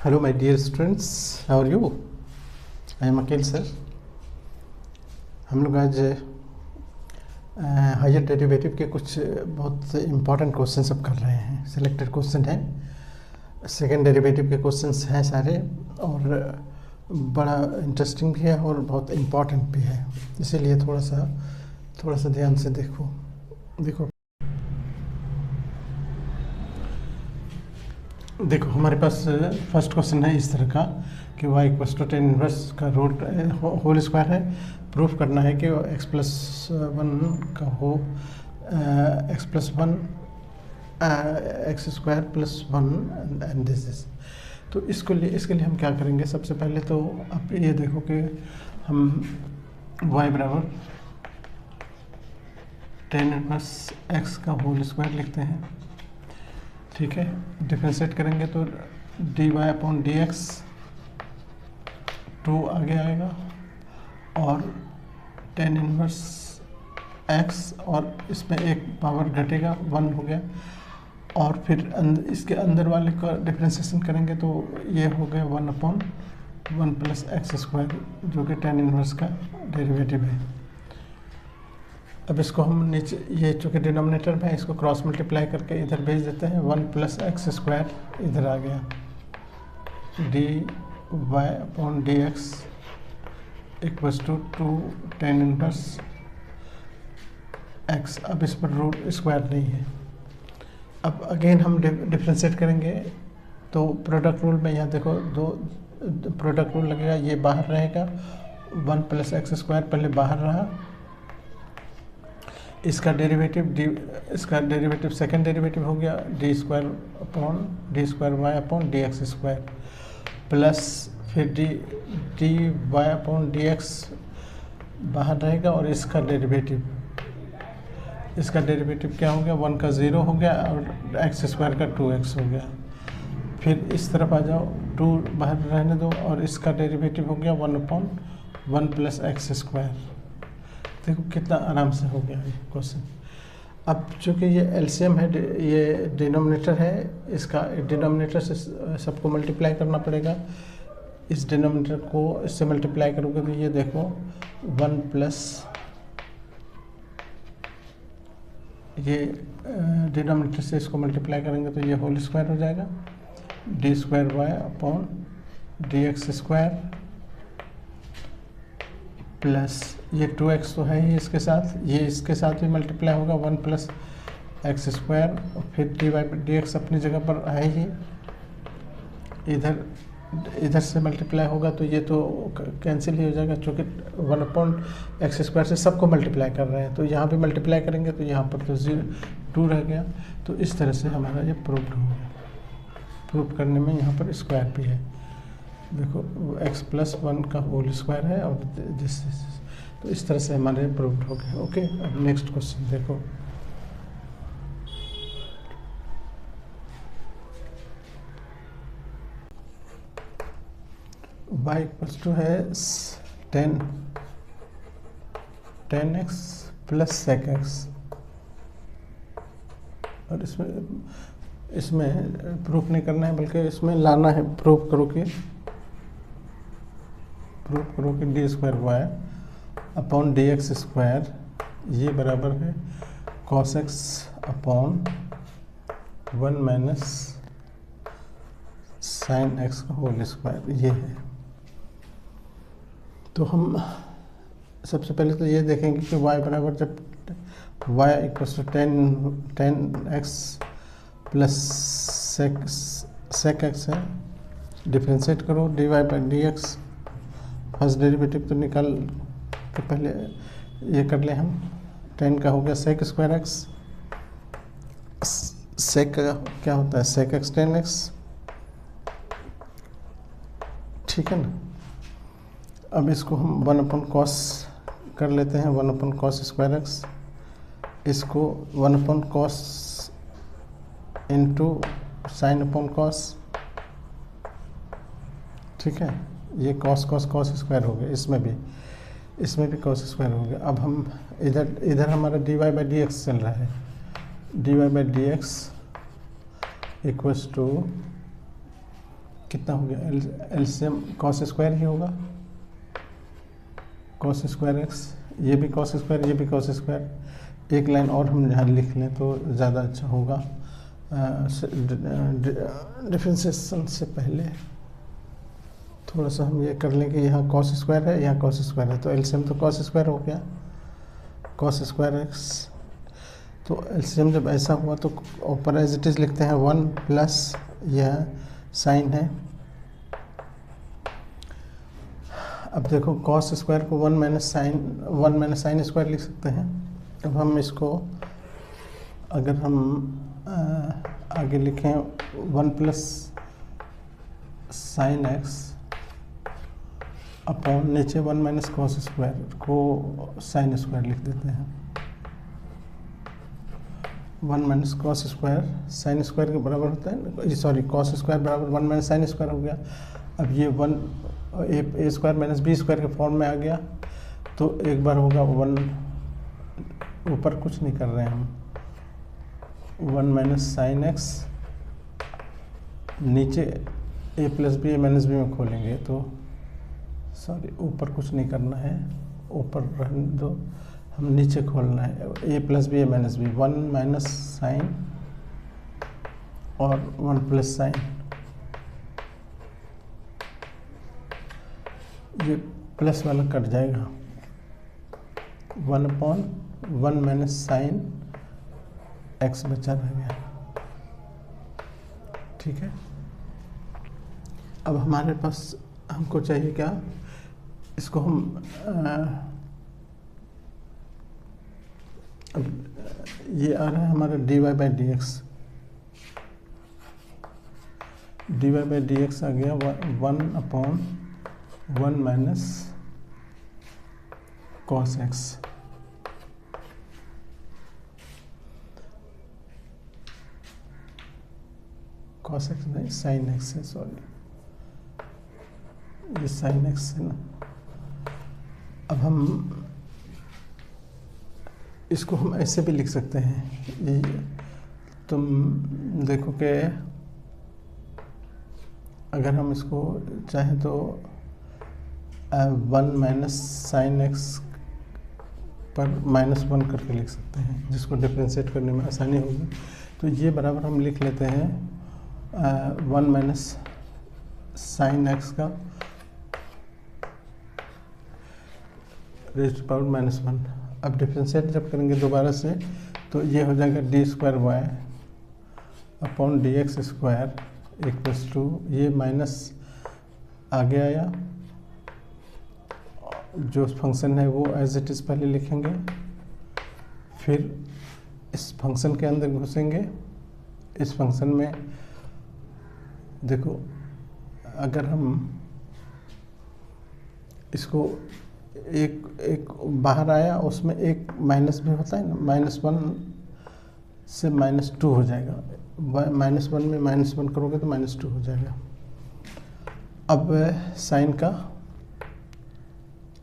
Hello my dear students, how are you? I am Akeel sir. हम लोग आज higher derivative के कुछ बहुत इम्पॉर्टेंट क्वेश्चन सब कर रहे हैं। सिलेक्टेड क्वेश्चन है, सेकेंड डेरिवेटिव के क्वेश्चंस हैं सारे, और बड़ा इंटरेस्टिंग भी है और बहुत इम्पॉर्टेंट भी है, इसीलिए थोड़ा सा ध्यान से देखो। देखो हमारे पास फर्स्ट क्वेश्चन है इस तरह का कि y equals to tan inverse का रूट होल स्क्वायर है। प्रूफ करना है कि x प्लस वन का हो x plus one x square plus one and this. तो इसके लिए हम क्या करेंगे? सबसे पहले तो आप ये देखो कि हम y बराबर टेन इनवर्स x का होल स्क्वायर लिखते हैं, ठीक है। डिफ्रेंशिएट करेंगे तो dy अपॉन डी एक्स 2 आगे आएगा और टेन इनवर्स x और इसमें एक पावर घटेगा 1 हो गया, और फिर इसके अंदर वाले का डिफ्रेंशिएशन करेंगे तो ये हो गया 1 अपॉन 1 प्लस एक्स स्क्वायर, जो कि टेन इनवर्स का डेरिवेटिव है। अब इसको हम नीचे, ये चूँकि डिनोमिनेटर में है, इसको क्रॉस मल्टीप्लाई करके इधर भेज देते हैं। 1 प्लस एक्स स्क्वायर इधर आ गया, d y upon d x equals to 2 tan inverse x. अब इस पर रूट स्क्वायर नहीं है। अब अगेन हम डिफ्रेंशिएट करेंगे तो प्रोडक्ट रूल में यहाँ देखो दो प्रोडक्ट रूल लगेगा, ये बाहर रहेगा। 1 प्लस एक्स स्क्वायर पहले बाहर रहा, इसका डेरिवेटिव सेकंड डेरिवेटिव हो गया d square y upon d x square, plus फिर d y upon d x बाहर रहेगा, और इसका डेरिवेटिव क्या हो गया? 1 का 0 हो गया और एक्स स्क्वायर का 2x हो गया। फिर इस तरफ आ जाओ, 2 बाहर रहने दो, और इसका डेरिवेटिव हो गया 1 अपॉन 1 प्लस एक्स स्क्वायर। देखो कितना आराम से हो गया ये क्वेश्चन। अब चूँकि ये एलसीएम है, ये डिनोमिनेटर है, इसका डिनोमिनेटर से सबको मल्टीप्लाई करना पड़ेगा। इस डिनोमिनेटर को इससे मल्टीप्लाई करोगे तो ये देखो 1 प्लस ये डिनोमिनेटर से इसको मल्टीप्लाई करेंगे तो ये होल स्क्वायर हो जाएगा, d square y upon d x square, plus ये 2x तो है ही इसके साथ, ये इसके साथ भी मल्टीप्लाई होगा 1 प्लस एक्स स्क्वायर, और फिर डी वाई डी एक्स अपनी जगह पर है ही, इधर से मल्टीप्लाई होगा तो ये तो कैंसिल ही हो जाएगा, चूँकि 1 अपॉन एक्स स्क्वायर से सबको मल्टीप्लाई कर रहे हैं, तो यहाँ भी मल्टीप्लाई करेंगे तो यहाँ पर तो 2 रह गया। तो इस तरह से हमारा ये प्रूफ हो गया। प्रूफ करने में यहाँ पर स्क्वायर भी है, देखो x प्लस 1 का होल स्क्वायर है, और दिस तो इस तरह से हमारे प्रूव्ड हो गए। ओके, अब नेक्स्ट क्वेश्चन देखो। y इक्वल्स टू है 10x प्लस सेक एक्स, और इसमें प्रूफ नहीं करना है बल्कि इसमें लाना है। प्रूफ करो कि d square y upon d x square ये बराबर है cos x upon 1 minus sine x का होल स्क्वायर, ये है। तो हम सबसे पहले तो ये देखेंगे कि y बराबर, जब y equals to 10x plus sec x है, डिफ्रेंशिएट करो d y by d x. First derivative तो निकाल के पहले ये कर ले हम, 10 का हो गया सेक स्क्वायर एक्स, सेक का क्या होता है? सेक एक्स 10x, ठीक है ना। अब इसको हम 1 अपॉन कॉस कर लेते हैं, 1 अपॉन कॉस स्क्वायर एक्स, इसको 1 upon cos into sine upon cos, ठीक है। ये कॉस स्क्वायर हो गया, इसमें भी कॉस स्क्वायर हो गया। अब हम इधर हमारा d y by d x चल रहा है, d y by d x equals to कितना हो गया, एलसीएम कॉस स्क्वायर ही होगा, कॉस स्क्वायर एक्स, ये भी कॉस स्क्वायर, ये भी कॉस स्क्वायर। एक लाइन और हम यहाँ लिख लें तो ज़्यादा अच्छा होगा डिफ्रेंसिएशन से पहले। थोड़ा सा हम ये कर लें कि यहाँ कॉस स्क्वायर है, यहाँ कॉस स्क्वायर है, तो एलसीएम तो कॉस स्क्वायर हो गया, कॉस स्क्वायर एक्स। तो एलसीएम जब ऐसा हुआ तो ऊपर एज इट इज़ लिखते हैं 1 प्लस यह साइन है। अब देखो कॉस स्क्वायर को 1 माइनस साइन स्क्वायर लिख सकते हैं। अब हम इसको अगर हम आगे लिखें 1 प्लस साइन एक्स अपॉन नीचे 1 माइनस कॉस स्क्वायर को साइन स्क्वायर लिख देते हैं। 1 minus cos square sine square के बराबर होता है, सॉरी कॉस स्क्वायर बराबर 1 माइनस साइन स्क्वायर हो गया। अब ये 1 ए स्क्वायर माइनस बी स्क्वायर के फॉर्म में आ गया, तो एक बार होगा 1, ऊपर कुछ नहीं कर रहे हैं हम, 1 माइनस साइन एक्स, नीचे ए प्लस बी माइनस बी में खोलेंगे तो सॉरी ऊपर कुछ नहीं करना है, ऊपर रहने दो, हम नीचे खोलना है, a plus b minus b, 1 minus sine और 1 प्लस साइन, ये प्लस वाला कट जाएगा, 1/1 माइनस साइन एक्स बचा रह गया। ठीक है, अब हमारे पास हमको चाहिए क्या, इसको हम अब ये आ रहा है हमारा dy by d x, dy by d x आ गया 1/1 minus cos x. Cos x नहीं साइन एक्स है, सॉरी ये साइन एक्स है ना। अब हम इसको हम ऐसे भी लिख सकते हैं, ये तुम देखो कि अगर हम इसको चाहें तो 1 माइनस साइन एक्स पर -1 करके लिख सकते हैं, जिसको डिफ्रेंशिएट करने में आसानी होगी। तो ये बराबर हम लिख लेते हैं 1 माइनस साइन एक्स का रेज़्ड टू पावर -1। अब डिफ्रेंशिएट जब करेंगे दोबारा से तो ये हो जाएगा d² y अपॉन dx² इक्वल्स टू, ये माइनस आगे आया, जो फंक्शन है वो एज इट इज़ पहले लिखेंगे, फिर इस फंक्शन के अंदर घुसेंगे। इस फंक्शन में देखो अगर हम इसको एक बाहर आया, उसमें एक माइनस भी होता है ना, -1 से -2 हो जाएगा, -1 में -1 करोगे तो -2 हो जाएगा। अब साइन का,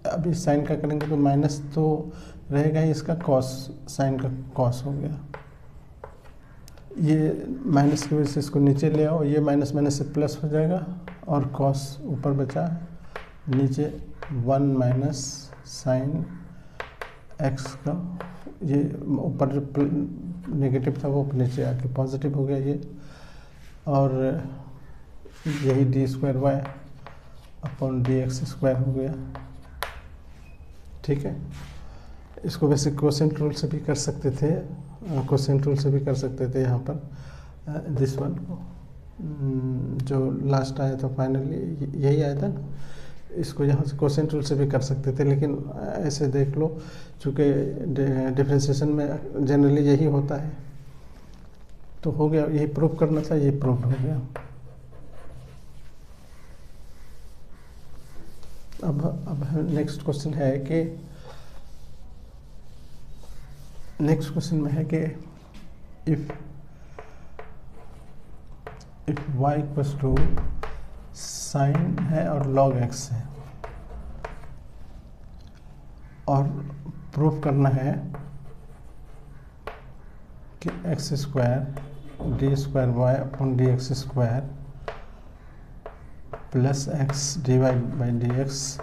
अभी साइन का करेंगे तो माइनस तो रहेगा ही, इसका कॉस, साइन का कॉस हो गया। ये माइनस की वजह से इसको नीचे ले आओ, ये माइनस माइनस से प्लस हो जाएगा और कॉस ऊपर बचा, नीचे 1 माइनस साइन एक्स का, ये ऊपर जो नेगेटिव था वो नीचे आके पॉजिटिव हो गया ये, और यही d² y अपॉन dx² हो गया। ठीक है, इसको वैसे कोसेंट रूल से भी कर सकते थे, कोसेंट रूल से भी कर सकते थे यहाँ पर, दिस वन को जो लास्ट आया था फाइनली यही आया था ना, इसको यहाँ से कोसेंट रूल से भी कर सकते थे, लेकिन ऐसे देख लो चूँकि डिफरेंशिएशन में जनरली यही होता है, तो हो गया, यही प्रूव करना था, ये प्रूव हो गया। अब नेक्स्ट क्वेश्चन है कि, नेक्स्ट क्वेश्चन में है कि if y equals to sine है और log x है, और प्रूफ करना है कि x² d² y अपॉन dx² plus x d y by d x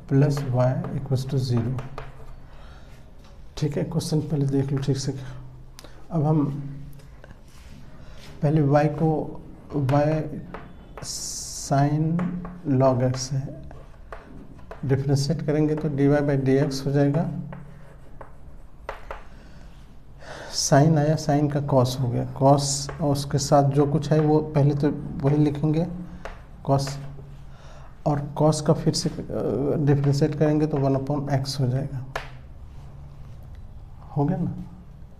plus y equals to 0। ठीक है, क्वेश्चन पहले देख लो ठीक से। अब हम पहले y को y साइन लॉग एक्स है डिफ्रेंशिएट करेंगे तो d y by d x हो जाएगा। साइन आया, साइन का कॉस हो गया, कॉस और उसके साथ जो कुछ है वो पहले तो वही लिखेंगे कॉस, और कॉस का फिर से डिफ्रेंशिएट करेंगे तो 1/x हो जाएगा। हो गया ना,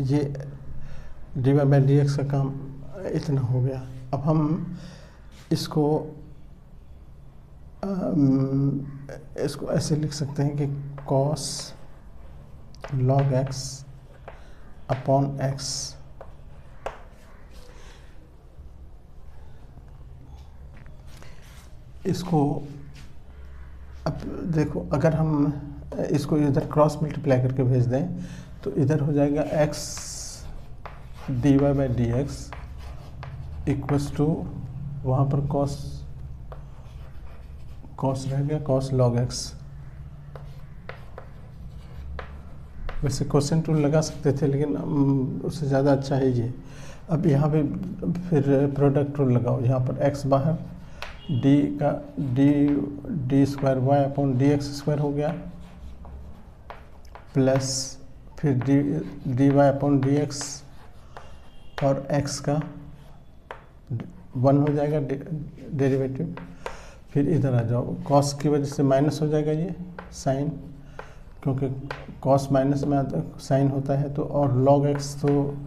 ये d y by d x का काम इतना हो गया। अब हम इसको ऐसे लिख सकते हैं कि cos log x upon x. इसको अब देखो, अगर हम इसको इधर क्रॉस मल्टीप्लाई करके भेज दें तो इधर हो जाएगा x d y by d x equals to, वहाँ पर कॉस रह गया, कॉस लॉग एक्स। वैसे क्वेश्चन टूल लगा सकते थे लेकिन उससे ज़्यादा अच्छा है ये। अब यहाँ पे फिर प्रोडक्ट रूल लगाओ, यहाँ पर x बाहर, डी का d square y upon d x square हो गया, प्लस फिर d y upon d x और x का 1 हो जाएगा डेरिवेटिव। फिर इधर आ जाओ, कॉस की वजह से माइनस हो जाएगा ये साइन, क्योंकि कॉस माइनस में आता साइन होता है, तो और लॉग एक्स तो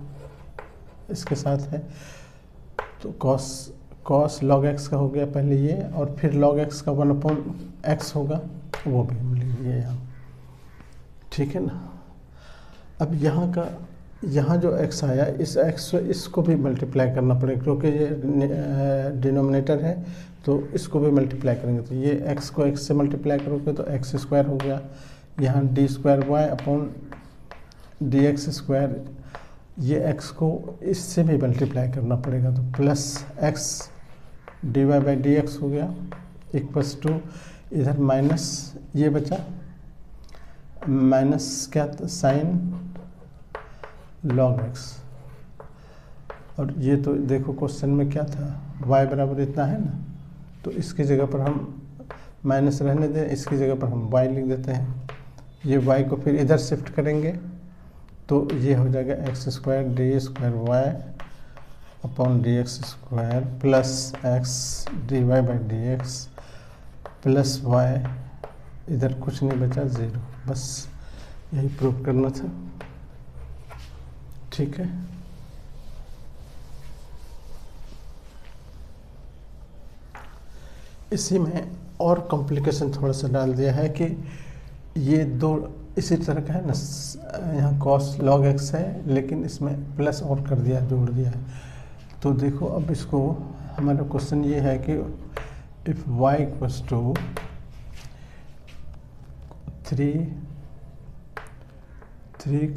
इसके साथ है, तो कॉस लॉग एक्स का हो गया पहले ये, और फिर लॉग एक्स का 1/x होगा, वो भी हम लिख लिए यहाँ। ठीक है ना। अब यहाँ जो x आया, इस x इसको भी मल्टीप्लाई करना पड़ेगा, क्योंकि ये डिनोमिनेटर है तो इसको भी मल्टीप्लाई करेंगे, तो ये x को x से मल्टीप्लाई करोगे तो x स्क्वायर हो गया, यहाँ d square y upon d x square, ये x को इससे भी मल्टीप्लाई करना पड़ेगा, तो plus x d y by d x हो गया इक्वल्स टू, इधर माइनस ये बचा, माइनस क्या था, साइन लॉग एक्स, और ये तो देखो क्वेश्चन में क्या था, y बराबर इतना है ना, तो इसकी जगह पर हम माइनस रहने दें, इसकी जगह पर हम y लिख देते हैं। ये y को फिर इधर शिफ्ट करेंगे तो ये हो जाएगा x square d square y upon d x square plus x d y by d x plus y, इधर कुछ नहीं बचा, 0। बस यही प्रूव करना था। ठीक है, इसी में और कॉम्प्लिकेशन थोड़ा सा डाल दिया है कि ये दो इसी तरह का है ना, यहाँ कॉस लॉग एक्स है लेकिन इसमें प्लस और कर दिया, जोड़ दिया है। तो देखो अब इसको, हमारा क्वेश्चन ये है कि if y equals to 3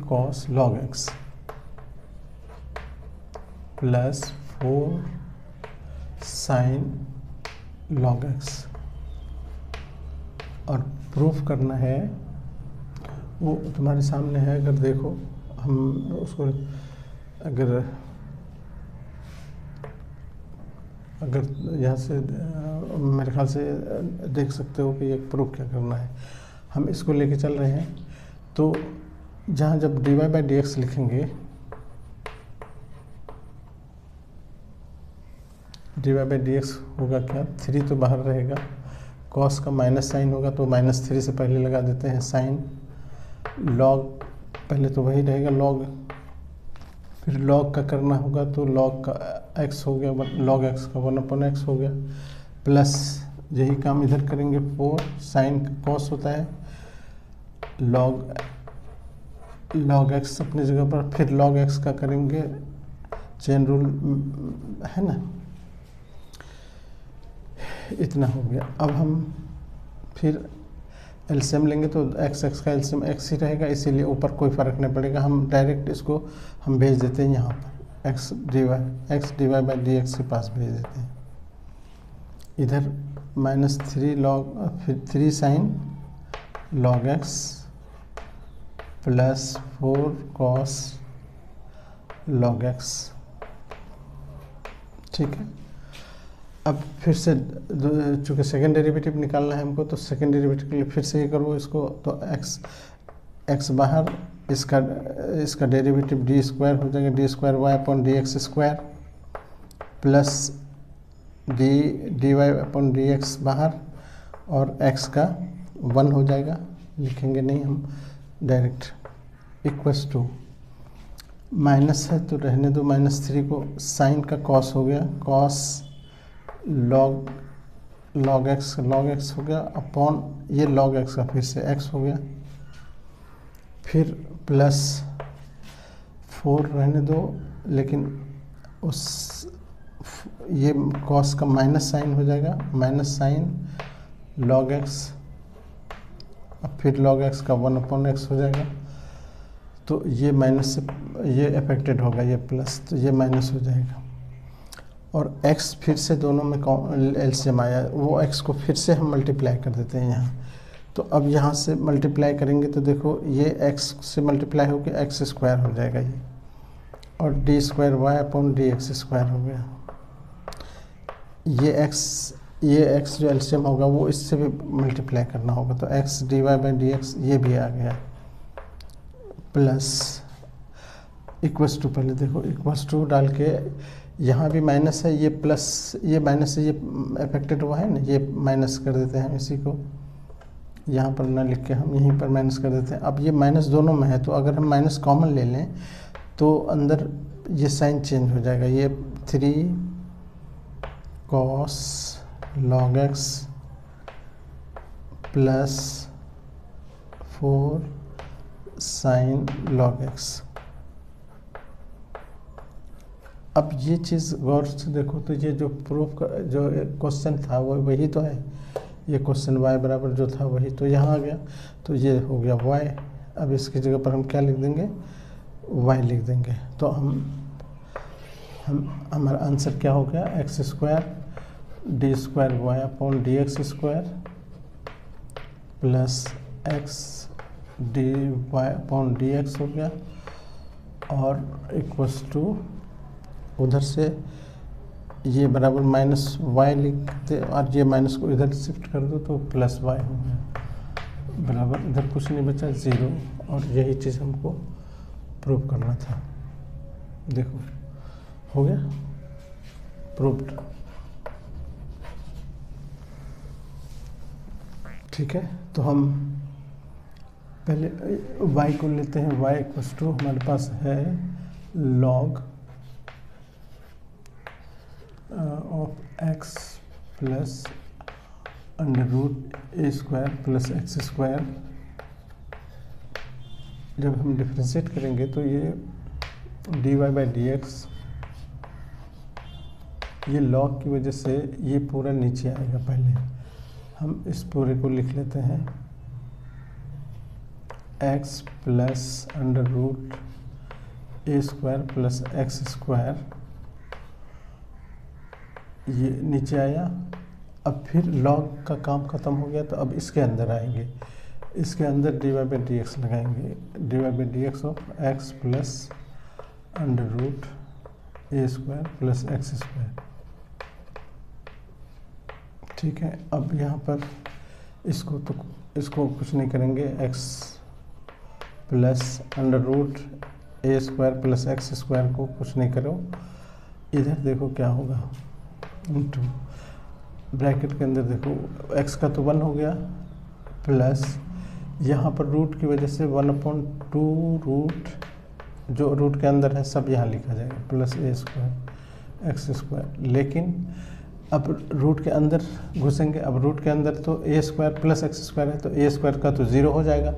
cos log x plus 4 sin log x, और प्रूफ करना है, वो तुम्हारे सामने है। अगर देखो हम उसको अगर यहाँ से मेरे ख्याल से देख सकते हो कि ये प्रूफ क्या करना है। हम इसको लेके चल रहे हैं, तो जहाँ जब d y by d x लिखेंगे, d y by d x होगा क्या, 3 तो बाहर रहेगा, कॉस का माइनस साइन होगा तो -3 से पहले लगा देते हैं साइन, लॉग पहले तो वही रहेगा लॉग, फिर लॉग का करना होगा तो लॉग का x हो गया, लॉग x का 1/x हो गया, प्लस यही काम इधर करेंगे, 4 साइन का कॉस होता है, लॉग x अपनी जगह पर, फिर लॉग x का करेंगे, चेन रूल है ना, इतना हो गया। अब हम फिर एलसीएम लेंगे तो x का एलसीएम x ही रहेगा, इसीलिए ऊपर कोई फ़र्क नहीं पड़ेगा, हम डायरेक्ट इसको हम भेज देते हैं यहाँ पर, x d y by d x के पास भेज देते हैं। इधर -3 लॉग, फिर 3 sign log x plus 4 cos log x. ठीक है, अब फिर से चूँकि सेकेंड डेरिवेटिव निकालना है हमको, तो सेकेंड डेरिवेटिव के लिए फिर से ये करो इसको, तो एक्स बाहर, इसका डेरिवेटिव डी स्क्वायर हो जाएगा, d square y upon d x square plus d y upon d x बाहर, और एक्स का 1 हो जाएगा, लिखेंगे नहीं हम डायरेक्ट, इक्वल्स टू माइनस है तो रहने दो, -3 को, साइन का कॉस हो गया, कॉस लॉग एक्स हो गया अपॉन ये लॉग एक्स का फिर से एक्स हो गया, फिर प्लस 4 रहने दो, लेकिन उस ये कॉस का माइनस साइन हो जाएगा, माइनस साइन लॉग एक्स, अब फिर लॉग एक्स का 1 अपॉन एक्स हो जाएगा, तो ये माइनस से ये अफेक्टेड होगा, ये प्लस, तो ये माइनस हो जाएगा, और x फिर से दोनों में एलसीएम आया, वो x को फिर से हम मल्टीप्लाई कर देते हैं यहाँ, तो अब यहाँ से मल्टीप्लाई करेंगे तो देखो ये x से मल्टीप्लाई होकर एक्स स्क्वायर हो जाएगा ये, और d square y upon d x square हो गया, ये x जो एलसीएम होगा वो इससे भी मल्टीप्लाई करना होगा, तो x d y by d x ये भी आ गया, प्लस इक्वल्स टू, पहले देखो इक्वल्स टू डाल के, यहाँ भी माइनस है, ये प्लस, ये माइनस से ये अफेक्टेड हुआ है ना, ये माइनस कर देते हैं इसी को, यहाँ पर ना लिख के हम यहीं पर माइनस कर देते हैं। अब ये माइनस दोनों में है, तो अगर हम माइनस कॉमन ले लें तो अंदर ये साइन चेंज हो जाएगा, ये 3 cos log x plus 4 sign log x. अब ये चीज़ गौर से देखो, तो ये जो प्रूफ का जो क्वेश्चन था वो वही तो है, ये क्वेश्चन y बराबर जो था वही तो यहाँ आ गया, तो ये हो गया y। अब इसकी जगह पर हम क्या लिख देंगे, y लिख देंगे, तो हमारा आंसर क्या हो गया, x square d square y upon d x square plus x d y upon d x हो गया, और इक्वल्स टू उधर से ये बराबर माइनस वाई लिखते, और ये माइनस को इधर शिफ्ट कर दो तो प्लस वाई हो गया, बराबर इधर कुछ नहीं बचा 0, और यही चीज़ हमको प्रूव करना था। देखो हो गया प्रूव्ड। ठीक है, तो हम पहले y को लेते हैं, y इक्वल्स टू हमारे पास है log of x plus under root a square plus x square. जब हम डिफ्रेंशिएट करेंगे तो ये d y by d x, ये लॉग की वजह से ये पूरा नीचे आएगा। पहले हम इस पूरे को लिख लेते हैं, x plus under root a square plus x square, ये नीचे आया। अब फिर लॉग का काम ख़त्म हो गया, तो अब इसके अंदर आएंगे, इसके अंदर d y by d x लगाएंगे, d y by d x of x plus under root a square plus x square. ठीक है, अब यहाँ पर इसको कुछ नहीं करेंगे, x plus under root a square plus x square को कुछ नहीं करो, इधर देखो क्या होगा, इंटू ब्रैकेट के अंदर देखो x का तो 1 हो गया, प्लस यहाँ पर रूट की वजह से 1/2 रूट, जो रूट के अंदर है सब यहाँ लिखा जाएगा, प्लस ए स्क्वायर एक्स स्क्वायर। लेकिन अब रूट के अंदर घुसेंगे, अब रूट के अंदर तो ए स्क्वायर प्लस एक्स स्क्वायर है, तो ए स्क्वायर का तो 0 हो जाएगा,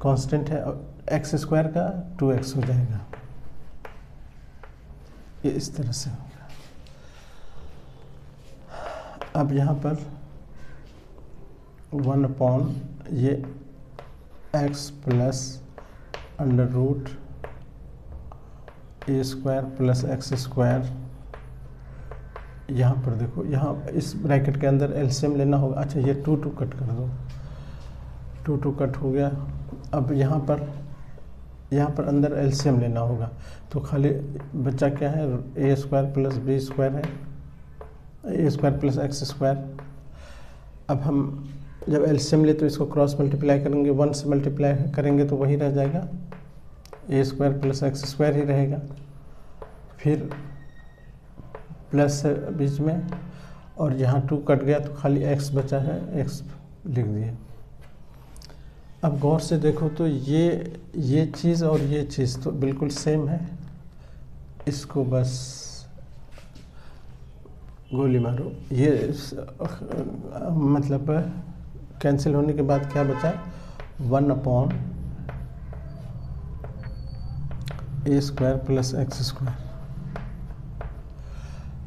कांस्टेंट है, और एक्स स्क्वायर का 2x हो जाएगा। ये इस तरह से होगा। अब यहाँ पर 1 ये x plus under root a square plus x square यहाँ पर देखो, यहाँ इस ब्रैकेट के अंदर एलसीएम लेना होगा। अच्छा ये 2 2 कट कर दो, 2 2 कट हो गया। अब यहाँ पर अंदर एलसीएम लेना होगा, तो खाली बच्चा क्या है, ए स्क्वायर प्लस बी स्क्वायर है, ए स्क्वायर प्लस एक्स स्क्वायर। अब हम जब एलसीएम ले तो इसको क्रॉस मल्टीप्लाई करेंगे, 1 से मल्टीप्लाई करेंगे तो वही रह जाएगा, a square plus x square ही रहेगा। फिर प्लस है बीच में, और यहाँ 2 कट गया तो खाली एक्स बचा है, एक्स लिख दिए। अब गौर से देखो तो ये चीज़ और ये चीज़ तो बिल्कुल सेम है, इसको बस गोली मारो। ये मतलब कैंसिल होने के बाद क्या बचा, 1 अपॉन ए स्क्वायर प्लस एक्स स्क्वायर।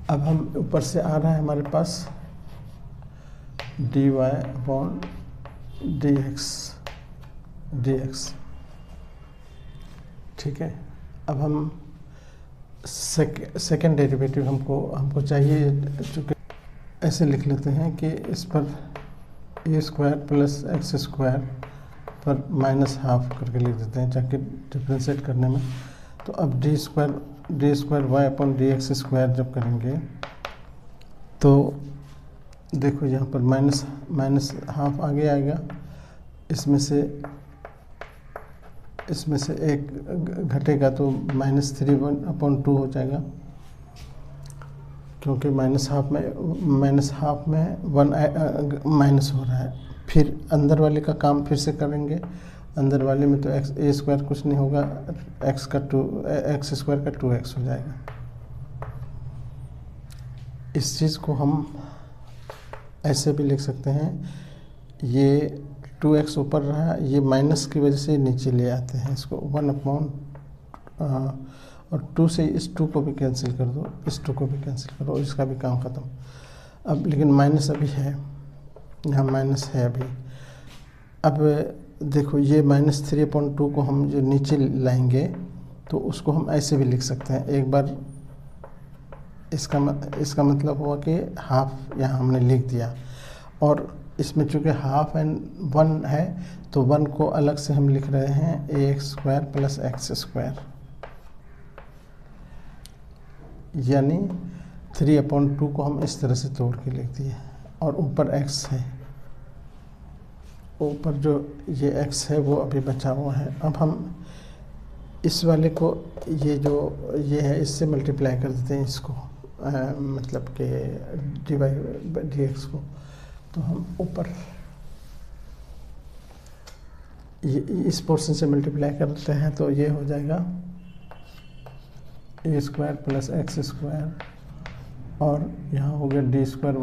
अब हम ऊपर से आ रहा है हमारे पास dy अपॉन dx, ठीक है। अब हम सेकेंड डेरिवेटिव हमको चाहिए, चूँकि ऐसे लिख लेते हैं कि इस पर ए स्क्वायर प्लस एक्स स्क्वायर पर माइनस हाफ करके लिख देते हैं ताकि डिफ्रेंशिएट करने में। तो अब d square y upon d x square जब करेंगे तो देखो यहाँ पर माइनस हाफ आगे आएगा, इसमें से एक घटेगा तो -3/2 हो जाएगा, क्योंकि माइनस हाफ में 1 माइनस हो रहा है। फिर अंदर वाले का काम फिर से करेंगे, अंदर वाले में तो एक्स ए स्क्वायर कुछ नहीं होगा, एक्स स्क्वायर का 2x हो जाएगा। इस चीज़ को हम ऐसे भी लिख सकते हैं, ये 2x ऊपर रहा, ये माइनस की वजह से नीचे ले आते हैं इसको, 1 अपॉन और 2 से इस 2 को भी कैंसिल कर दो, इस 2 को भी कैंसिल करो, इसका भी काम ख़त्म। अब लेकिन माइनस अभी है, यहाँ माइनस है अभी। अब देखो ये -3/2 को हम जो नीचे लाएंगे तो उसको हम ऐसे भी लिख सकते हैं। एक बार इसका मतलब हुआ कि हाफ यहाँ हमने लिख दिया, और इसमें चूँकि हाफ एंड 1 है तो 1 को अलग से हम लिख रहे हैं a x square plus x square, यानी 3/2 को हम इस तरह से तोड़ के लिख दिए, और ऊपर x है, ऊपर जो ये x है वो अभी बचा हुआ है। अब हम इस वाले को ये है इससे मल्टीप्लाई कर देते हैं इसको, मतलब कि dy/dx को। तो हम ऊपर इस पोर्शन से मल्टीप्लाई करते हैं तो ये हो जाएगा a square plus x square, और यहाँ हो गया d square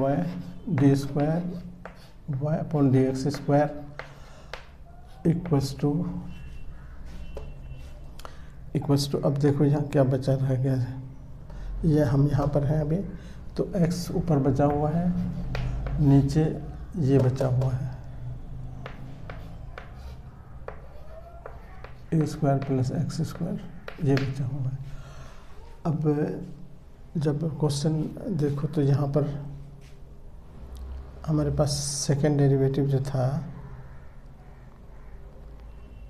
y upon d x square equals to अब देखो यहाँ क्या बचा रह गया है, ये हम यहाँ पर हैं अभी, तो x ऊपर बचा हुआ है, नीचे ये बचा हुआ है ए स्क्वायर प्लस एक्स स्क्वायर, ये बचा हुआ है। अब जब क्वेश्चन देखो तो यहाँ पर हमारे पास सेकेंड डेरिवेटिव जो था,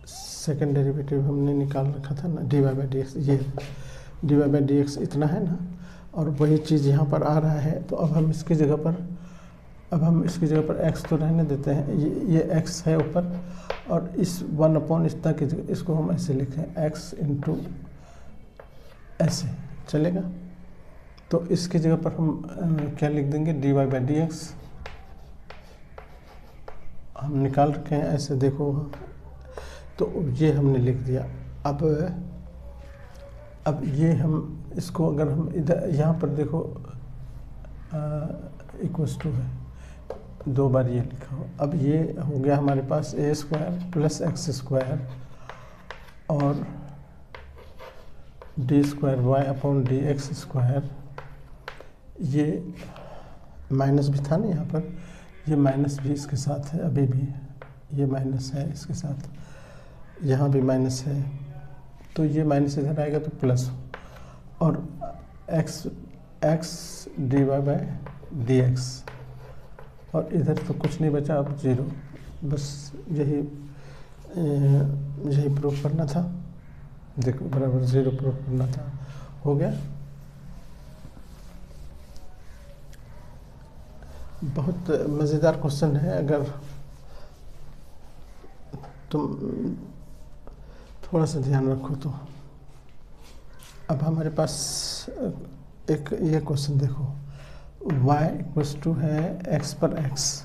सेकेंड डेरिवेटिव हमने निकाल रखा था ना, dy/dx, ये dy/dx इतना है ना, और वही चीज़ यहाँ पर आ रहा है। तो अब हम इसकी जगह पर x तो रहने देते हैं, ये x है ऊपर, और इस 1 अपॉन इस तक इसको हम ऐसे लिखें x इंटू ऐसे चलेगा। तो इसकी जगह पर हम क्या लिख देंगे, dy/dx हम निकाल रखे हैं ऐसे, देखो तो ये हमने लिख दिया। अब ये हम इसको अगर हम इधर यहाँ पर देखो इक्वल्स टू है, 2 बार ये लिखा हो। अब ये हो गया हमारे पास a square plus x square और d square y upon d x square, ये माइनस भी था ना यहाँ पर, ये माइनस भी इसके साथ है, अभी भी ये माइनस है इसके साथ, यहाँ भी माइनस है, तो ये माइनस इधर आएगा तो प्लस, और x x d y by d x, और इधर तो कुछ नहीं बचा, अब 0। बस यही प्रूफ करना था। देखो बराबर 0 प्रूफ करना था, हो गया। बहुत मज़ेदार क्वेश्चन है, अगर तुम थोड़ा सा ध्यान रखो तो। अब हमारे पास एक ये क्वेश्चन देखो, y इक्वल्स टू है x पर x,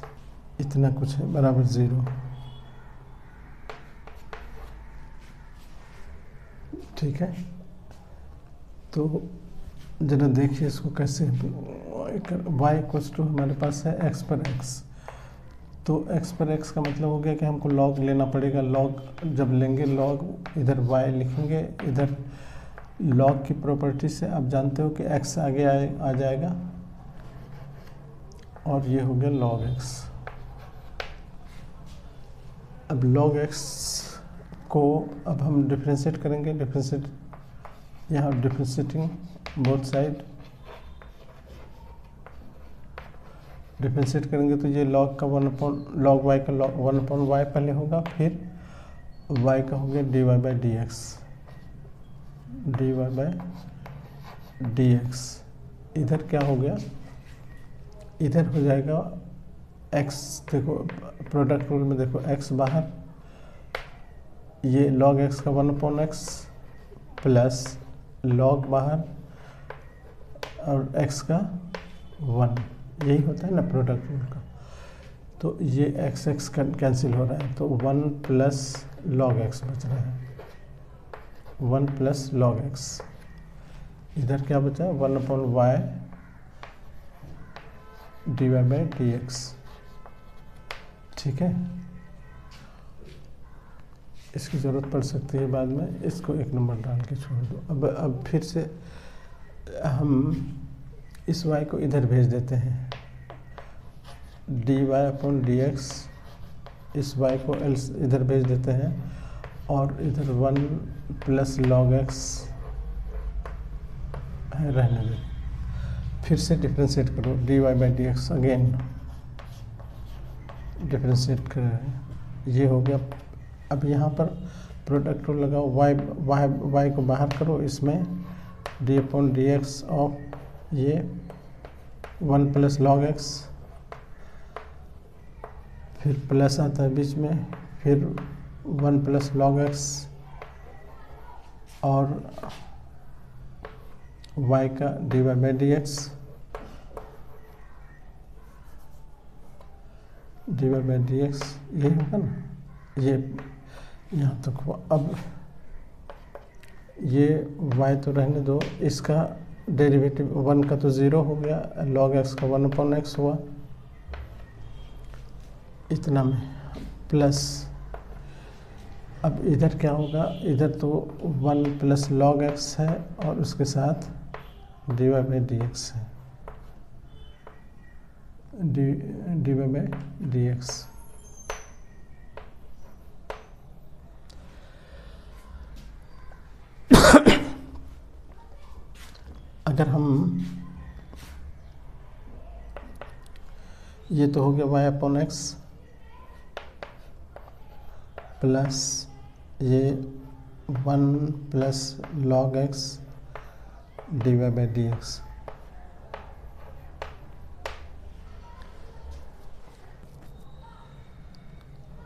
इतना कुछ है, बराबर 0। ठीक है, तो जरा देखिए इसको कैसे। y इक्वल्स टू हमारे पास है x पर x, तो x पर x का मतलब हो गया कि हमको log लेना पड़ेगा। log जब लेंगे, log इधर y लिखेंगे, इधर log की प्रॉपर्टी से आप जानते हो कि x आगे आ जाएगा, और ये हो गया log x। अब log x को अब हम डिफ्रेंशिएट करेंगे, यहाँ डिफ्रेंशिएटिंग बोथ साइड, डिफ्रेंशिएट करेंगे तो ये log का log y का 1/y पहले होगा, फिर y का हो गया dy बाई dx। इधर क्या हो गया, इधर हो जाएगा x, देखो प्रोडक्ट रूल में देखो x बाहर, ये log x का 1/x प्लस log बाहर और x का 1, यही होता है ना प्रोडक्ट रूल का। तो ये x कैंसिल हो रहा है, तो 1 प्लस log x बच रहा है, 1 प्लस log x। इधर क्या बचा, 1/y dy बाई dx। ठीक है, इसकी ज़रूरत पड़ सकती है बाद में, इसको 1 नंबर डाल के छोड़ दो। अब फिर से हम इस y को इधर भेज देते हैं, dy/dx, इस y को इधर भेज देते हैं, और इधर 1 प्लस log x है, रहने दे। फिर से डिफ्रेंशिएट करो, dy by dx again differentiate करें, ये हो गया। अब यहाँ पर प्रोडक्ट रूल लगाओ, y को बाहर करो, इसमें d/dx ऑफ ये 1 प्लस log x, फिर प्लस आता है बीच में, फिर 1 प्लस log x और y का dy by dx, dy by dx यही होगा ना, ये यहाँ तक हुआ। अब ये y तो रहने दो, इसका डेरिवेटिव 1 का तो 0 हो गया, log x का 1/x हुआ, इतना में प्लस। अब इधर क्या होगा, इधर तो 1 प्लस log x है और उसके साथ dy बाई dx है, dy बाई dx। अगर हम, ये तो हो गया y/x प्लस ये 1 plus log x dy by dx।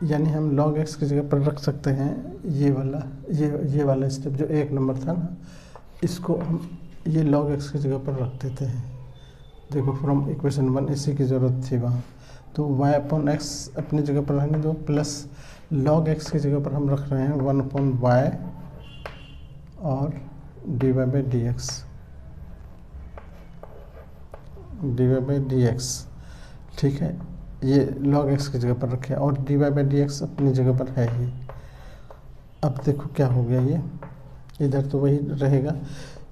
यानी हम log x की जगह पर रख सकते हैं ये वाला स्टेप जो 1 नंबर था ना, इसको हम ये log x की जगह पर रख देते हैं। देखो फ्रॉम इक्वेशन 1 इसी की ज़रूरत थी वहाँ, तो y/x अपनी जगह पर रहने दो, प्लस log x की जगह पर हम रख रहे हैं 1/y और dy बाई dx। ठीक है, ये log x की जगह पर रखे और dy बाई dx अपनी जगह पर है ही। अब देखो क्या हो गया, ये इधर तो वही रहेगा,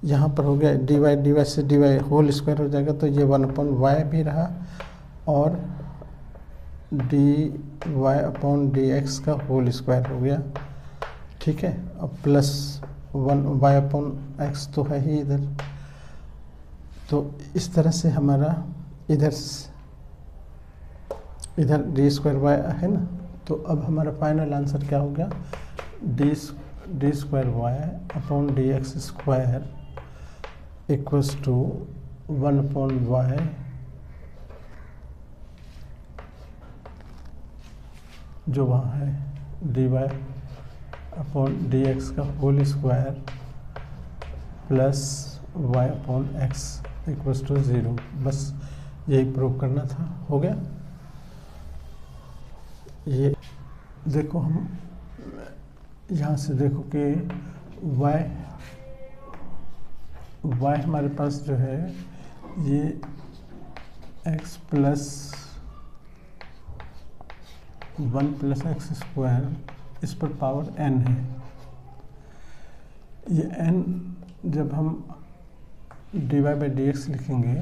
यहाँ पर हो गया dy से dy होल स्क्वायर हो जाएगा, तो ये 1/y भी रहा और dy/dx का होल स्क्वायर हो गया। ठीक है, अब प्लस 1y/x तो है ही इधर, तो इस तरह से हमारा इधर डी स्क्वायर वाई है ना। तो अब हमारा फाइनल आंसर क्या हो गया, d square y upon d x square equals to 1 upon y जो वहाँ है d y upon d x का whole square plus y upon x equals to 0। बस यही प्रूव करना था, हो गया। ये देखो, हम यहाँ से देखो कि y हमारे पास जो है ये x plus 1 plus x square, इस पर पावर n है। ये n जब हम dy बाई डी एक्स लिखेंगे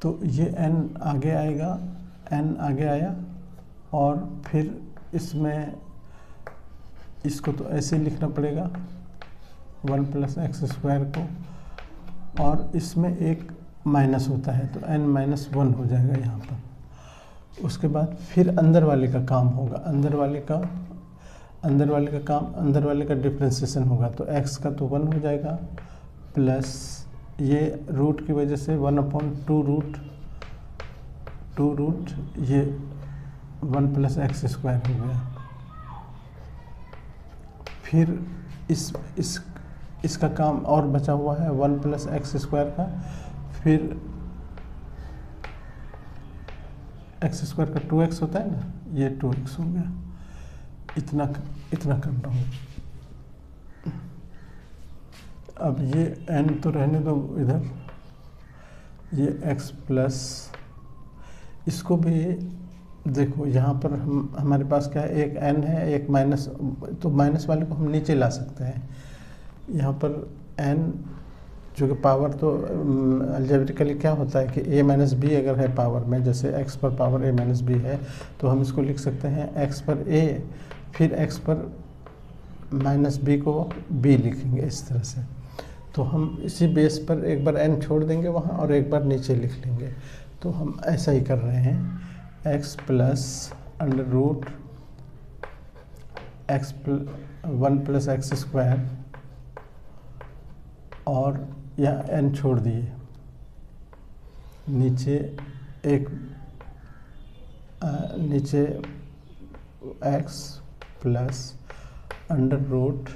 तो ये n आगे आएगा, n आगे आया, और फिर इसमें इसको तो ऐसे लिखना पड़ेगा 1 प्लस एक्स स्क्वायर को, और इसमें एक माइनस होता है तो n माइनस 1 हो जाएगा यहाँ पर। उसके बाद फिर अंदर वाले का काम होगा, अंदर वाले का डिफ्रेंसिएशन होगा, तो x का तो 1 हो जाएगा, प्लस ये रूट की वजह से 1 अपॉन 2 रूट ये 1 प्लस एक्स स्क्वायर हो गया। फिर इसका काम और बचा हुआ है 1 प्लस एक्स स्क्वायर का, फिर एक्स स्क्वायर का 2x होता है ना, ये 2x हो गया। इतना कर रहा हूँ। अब ये n तो रहने दो इधर, ये x प्लस, इसको भी देखो यहाँ पर हमारे पास क्या है, एक n है एक माइनस, तो माइनस वाले को हम नीचे ला सकते हैं। यहाँ पर n जो कि पावर तो अलजेब्रिकली क्या होता है कि a माइनस बी अगर है पावर में, जैसे x पर पावर a माइनस बी है, तो हम इसको लिख सकते हैं x पर a, फिर x पर माइनस बी को b लिखेंगे इस तरह से। तो हम इसी बेस पर एक बार n छोड़ देंगे वहाँ और एक बार नीचे लिख लेंगे। तो हम ऐसा ही कर रहे हैं, x plus under root 1 plus x square, और यहाँ n छोड़ दिए, नीचे x plus under root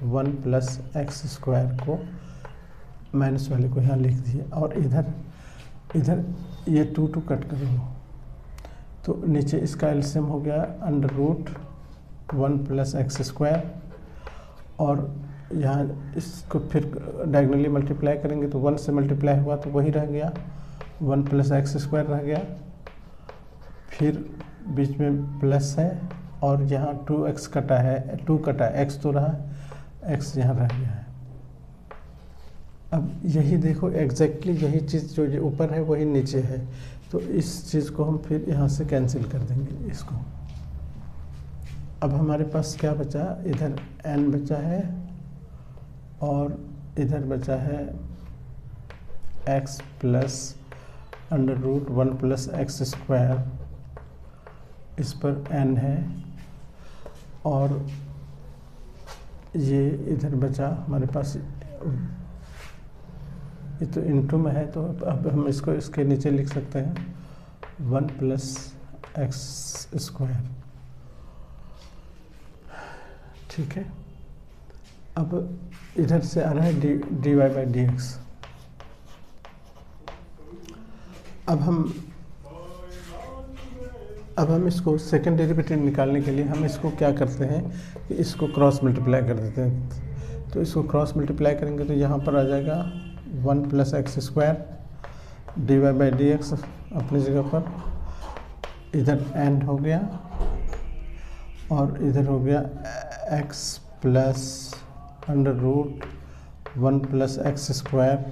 1 plus x square को माइनस वाले को यहाँ लिख दिए, और इधर ये 2 कट कर लो, तो नीचे इसका एलसीएम हो गया under root 1 plus x square, और यहाँ इसको फिर डायगोनली मल्टीप्लाई करेंगे तो 1 से मल्टीप्लाई हुआ तो वही रह गया, 1 प्लस एक्स स्क्वायर रह गया, फिर बीच में प्लस है, और यहाँ 2x कटा है, 2 कटा है, x तो रहा, x यहाँ रह गया है। अब यही देखो एग्जैक्टली यही चीज़ जो ये ऊपर है वही नीचे है, तो इस चीज़ को हम फिर यहाँ से कैंसिल कर देंगे इसको। अब हमारे पास क्या बचा, इधर n बचा है और इधर बचा है x plus under root 1 plus x square, इस पर n है, और ये इधर बचा हमारे पास, ये तो इनटू में है, तो अब हम इसको इसके नीचे लिख सकते हैं 1 प्लस एक्स स्क्वायर। ठीक है, अब इधर से आ रहा है d y by d x. अब हम इसको सेकेंड डेरिवेटिव निकालने के लिए हम इसको क्या करते हैं कि इसको क्रॉस मल्टीप्लाई कर देते हैं। तो इसको क्रॉस मल्टीप्लाई करेंगे तो यहाँ पर आ जाएगा 1 plus x square d y by d x अपनी जगह पर, इधर एंड हो गया, और इधर हो गया x plus under root 1 plus x square,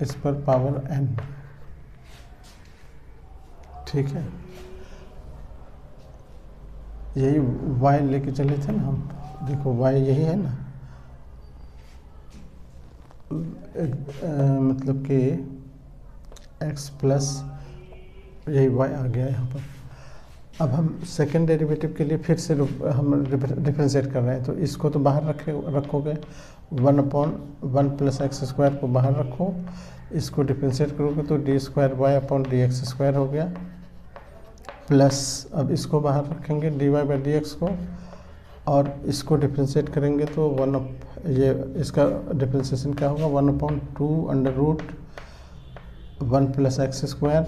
इस पर पावर n। ठीक है, यही y लेके चले थे ना हम, देखो y यही है ना, मतलब कि x प्लस यही y आ गया यहाँ पर। अब हम सेकेंड डेरिवेटिव के लिए फिर से हम डिफ्रेंशिएट कर रहे हैं, तो इसको तो बाहर रखोगे, 1/1 प्लस एक्स स्क्वायर को बाहर रखो, इसको डिफ्रेंशिएट करोगे तो d square y upon d x square हो गया, प्लस अब इसको बाहर रखेंगे d y by d x को, और इसको डिफ्रेंशिएट करेंगे तो ये इसका डिफ्रेंशिएशन क्या होगा, 1/2 under root 1 plus x square,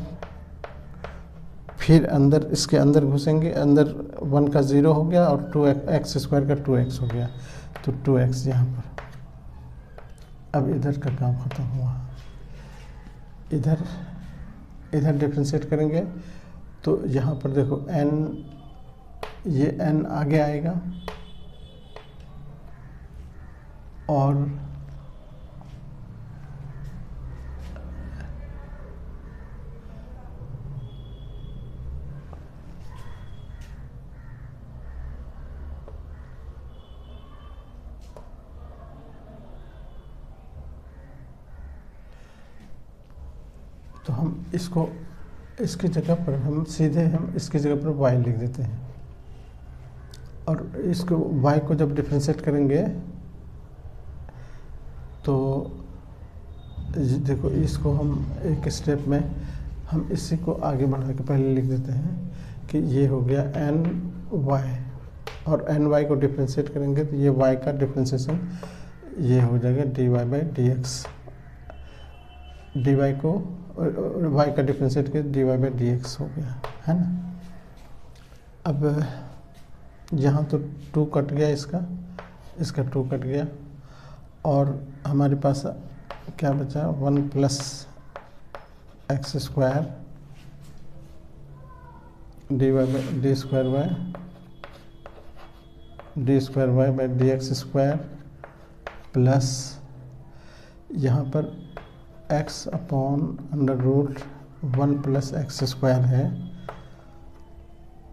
फिर अंदर इसके अंदर घुसेंगे, अंदर 1 का 0 हो गया और 2x स्क्वायर का 2x हो गया, तो 2x यहाँ पर। अब इधर का काम खत्म हुआ, इधर डिफ्रेंशिएट करेंगे तो यहाँ पर देखो n, ये n आगे आएगा और तो हम इसको इसकी जगह पर हम इसकी जगह पर y लिख देते हैं, और इसको y को जब डिफ्रेंशिएट करेंगे तो देखो इसको हम एक स्टेप में हम इसी को आगे बढ़ा के पहले लिख देते हैं कि ये हो गया ny, और ny को डिफ्रेंशिएट करेंगे तो ये y का डिफ्रेंशिएशन ये हो जाएगा dy by d x, dy को y का डिफ्रेंशिएट कर dy बाई डी एक्स हो गया, है ना। अब यहाँ तो 2 कट गया, इसका 2 कट गया, और हमारे पास क्या बचा, 1 plus x square d square y by d x square, plus यहाँ पर x upon under root 1 plus x square है,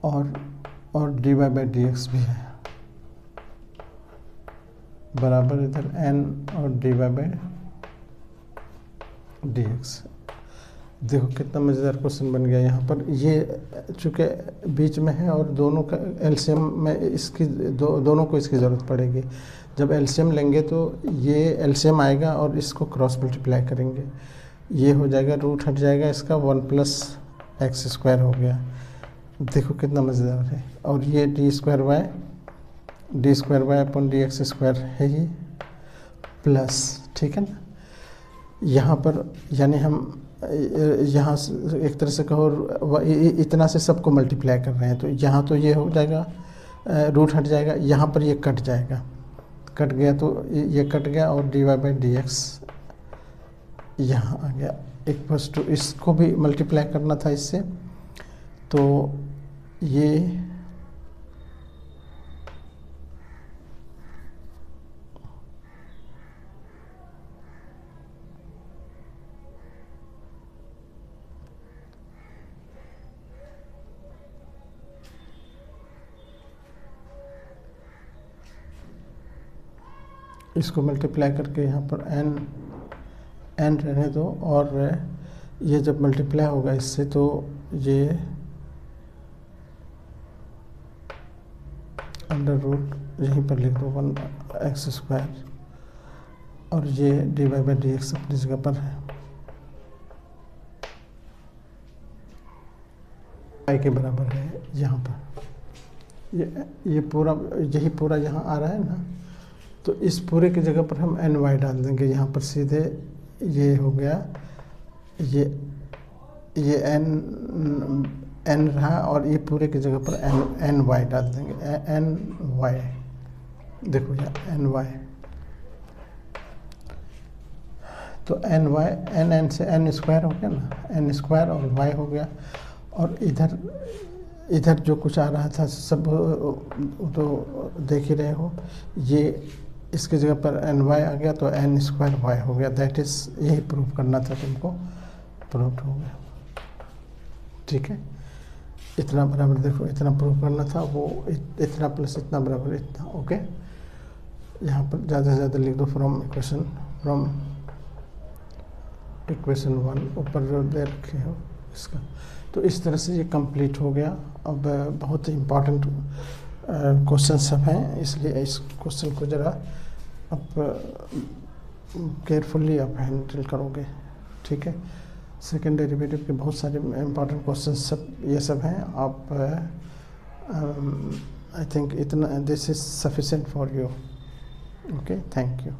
और d y by d x भी है, बराबर इधर n और d y by d x. देखो कितना मज़ेदार क्वेश्चन बन गया यहाँ पर। ये चूँकि बीच में है और दोनों का एलसीएम में इसकी दोनों को इसकी ज़रूरत पड़ेगी। जब एलसीएम लेंगे तो ये एलसीएम आएगा और इसको क्रॉस मल्टीप्लाई करेंगे, ये हो जाएगा, रूट हट जाएगा इसका, 1 प्लस एक्स स्क्वायर हो गया। देखो कितना मज़ेदार है। और ये डी स्क्वायर वाई अपन डी एक्स स्क्वायर है ये, प्लस, ठीक है ना। यहाँ पर यानी हम यहाँ एक तरह से कहो इतना से सबको मल्टीप्लाई कर रहे हैं, तो यहाँ तो ये हो जाएगा, रूट हट जाएगा, यहाँ पर ये कट जाएगा, कट गया तो ये कट गया, और d y by d x यहाँ आ गया इक्वल्स टू, इसको भी मल्टीप्लाई करना था इससे, तो ये इसको मल्टीप्लाई करके यहाँ पर n रहने दो, और ये जब मल्टीप्लाई होगा इससे तो ये अंडर रूट यहीं पर लिख दो 1 एक्स स्क्वायर, और ये d y by d x अपनी जगह पर है, y के बराबर है यहाँ पर। ये पूरा यही पूरा यहाँ आ रहा है ना, तो इस पूरे की जगह पर हम एन वाई डाल देंगे यहाँ पर सीधे, ये हो गया, ये एन रहा, और ये पूरे की जगह पर एन वाई डाल देंगे, एन वाई। देखो यहाँ एन वाई, तो एन वाई, एन से एन स्क्वायर हो गया ना, एन स्क्वायर और वाई हो गया। और इधर जो कुछ आ रहा था सब तो देख ही रहे हो, ये इसकी जगह पर एन वाई आ गया, तो एन स्क्वायर वाई हो गया। दैट इज़, यही प्रूव करना था तुमको, प्रूव हो गया, ठीक है। इतना बराबर, देखो इतना प्रूव करना था, वो इतना प्लस इतना बराबर इतना, ओके। यहाँ पर ज़्यादा से ज़्यादा लिख दो फ्रॉम इक्वेशन, फ्रॉम इक्वेशन 1 ऊपर जो दे रखे हो इसका। तो इस तरह से ये कंप्लीट हो गया। अब बहुत इम्पॉर्टेंट क्वेश्चन सब हैं, इसलिए इस क्वेश्चन को ज़रा आप केयरफुली आप हैंडल करोगे, ठीक है। सेकेंड डेरिवेटिव के बहुत सारे इम्पॉर्टेंट क्वेश्चन सब ये सब हैं। आप आई थिंक इतना this is sufficient for you. Okay, thank you.